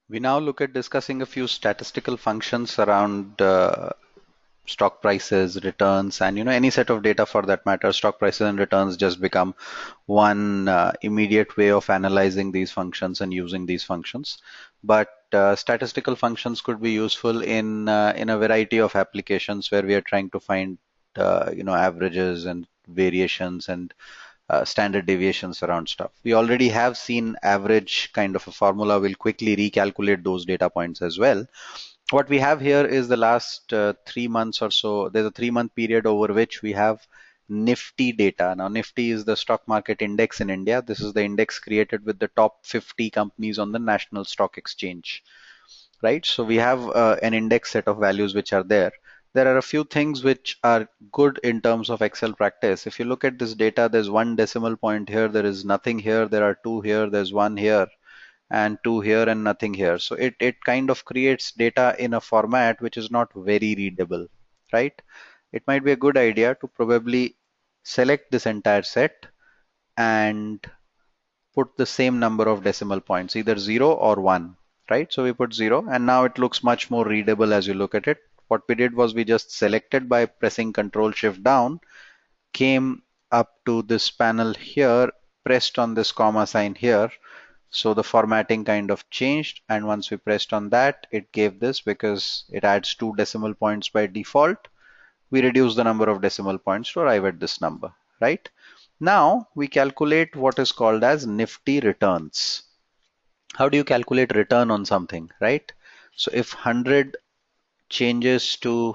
We now look at discussing a few statistical functions around stock prices, returns, and any set of data for that matter. Stock prices and returns just become one immediate way of analyzing these functions and using these functions. But statistical functions could be useful in a variety of applications where we are trying to find averages and variations and standard deviations around stuff. We already have seen average kind of a formula. We'll quickly recalculate those data points as well. What we have here is the last 3 months or so. There's a 3 month period over which we have Nifty data. Now, Nifty is the stock market index in India. This is the index created with the top 50 companies on the National Stock Exchange, right? So we have an index set of values which are there. There are a few things which are good in terms of Excel practice. If you look at this data, there's one decimal point here, there is nothing here, there are two here, there's one here, and two here, and nothing here. So it kind of creates data in a format which is not very readable, right? It might be a good idea to probably select this entire set and put the same number of decimal points, either 0 or 1, right? So we put 0 and now it looks much more readable as you look at it. What we did was we just selected by pressing Control Shift down, came up to this panel here, pressed on this comma sign here. So the formatting kind of changed, and once we pressed on that, it gave this because it adds 2 decimal points by default. We reduce the number of decimal points to arrive at this number, right? Now we calculate what is called as Nifty returns. How do you calculate return on something, right? So if 100 changes to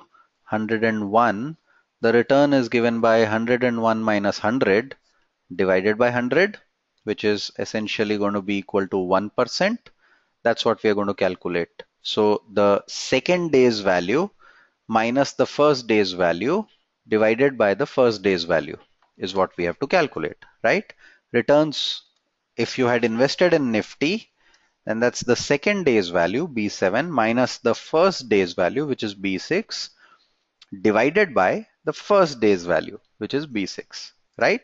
101, the return is given by 101 minus 100 divided by 100, which is essentially going to be equal to 1%. That's what we are going to calculate. So the second day's value minus the first day's value divided by the first day's value is what we have to calculate, right? Returns, if you had invested in Nifty, then that's the second day's value, B7, minus the first day's value, which is B6, divided by the first day's value, which is B6, right?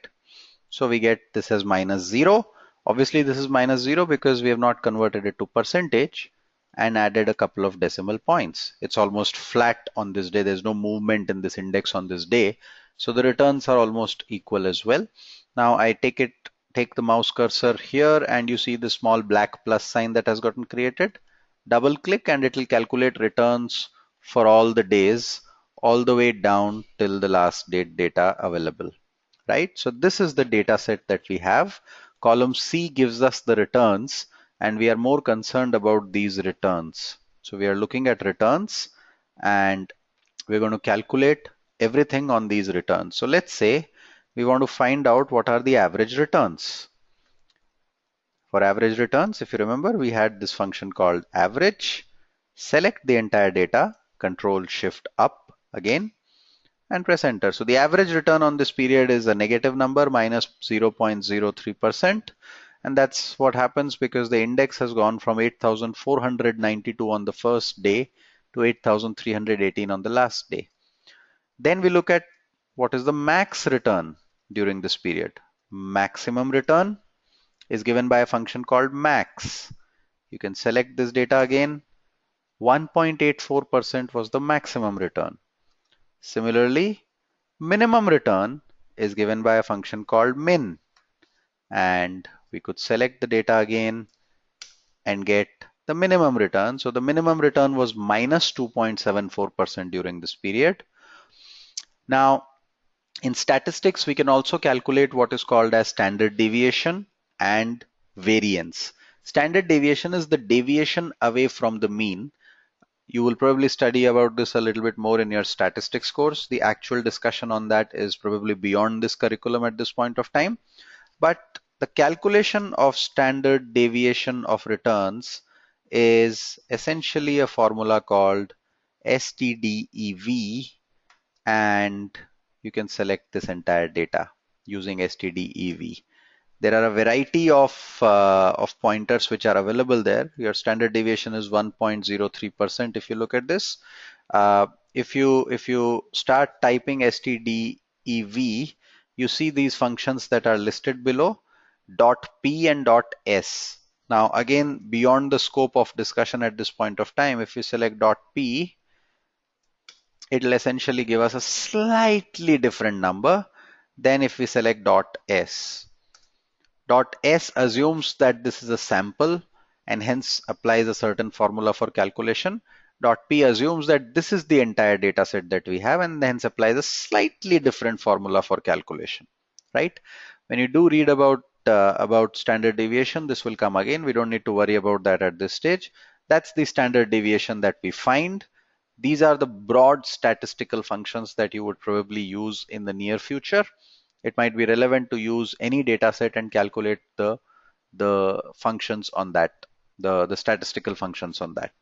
So we get this as minus 0. Obviously, this is minus 0 because we have not converted it to percentage and added a couple of decimal points. It's almost flat on this day. There's no movement in this index on this day. So the returns are almost equal as well. Now I take the mouse cursor here and you see the small black plus sign that has gotten created. Double click and it will calculate returns for all the days all the way down till the last date data available, right? So this is the data set that we have. Column C gives us the returns and we are more concerned about these returns. So we are looking at returns and we're going to calculate everything on these returns. So let's say we want to find out what are the average returns. For average returns, if you remember, we had this function called average. Select the entire data, Control Shift up again, and press enter. So the average return on this period is a negative number, minus 0.03%. And that's what happens because the index has gone from 8,492 on the first day to 8,318 on the last day. Then we look at what is the max return during this period. Maximum return is given by a function called max. You can select this data again. 1.84% was the maximum return. Similarly, minimum return is given by a function called min, and we could select the data again and get the minimum return. So the minimum return was minus 2.74% during this period. Now, in statistics, we can also calculate what is called as standard deviation and variance. Standard deviation is the deviation away from the mean. You will probably study about this a little bit more in your statistics course. The actual discussion on that is probably beyond this curriculum at this point of time. But the calculation of standard deviation of returns is essentially a formula called STDEV, and you can select this entire data using STDEV. There are a variety of pointers which are available there. Your standard deviation is 1.03% if you look at this. If you start typing stdev, you see these functions that are listed below. .p and .s. Now, again, beyond the scope of discussion at this point of time, if we select .p, it'll essentially give us a slightly different number than if we select .s. .s assumes that this is a sample and hence applies a certain formula for calculation. .p assumes that this is the entire data set that we have and hence applies a slightly different formula for calculation, right? When you do read about standard deviation, this will come again. We don't need to worry about that at this stage. That's the standard deviation that we find. These are the broad statistical functions that you would probably use in the near future. It might be relevant to use any data set and calculate the functions on that, the statistical functions on that.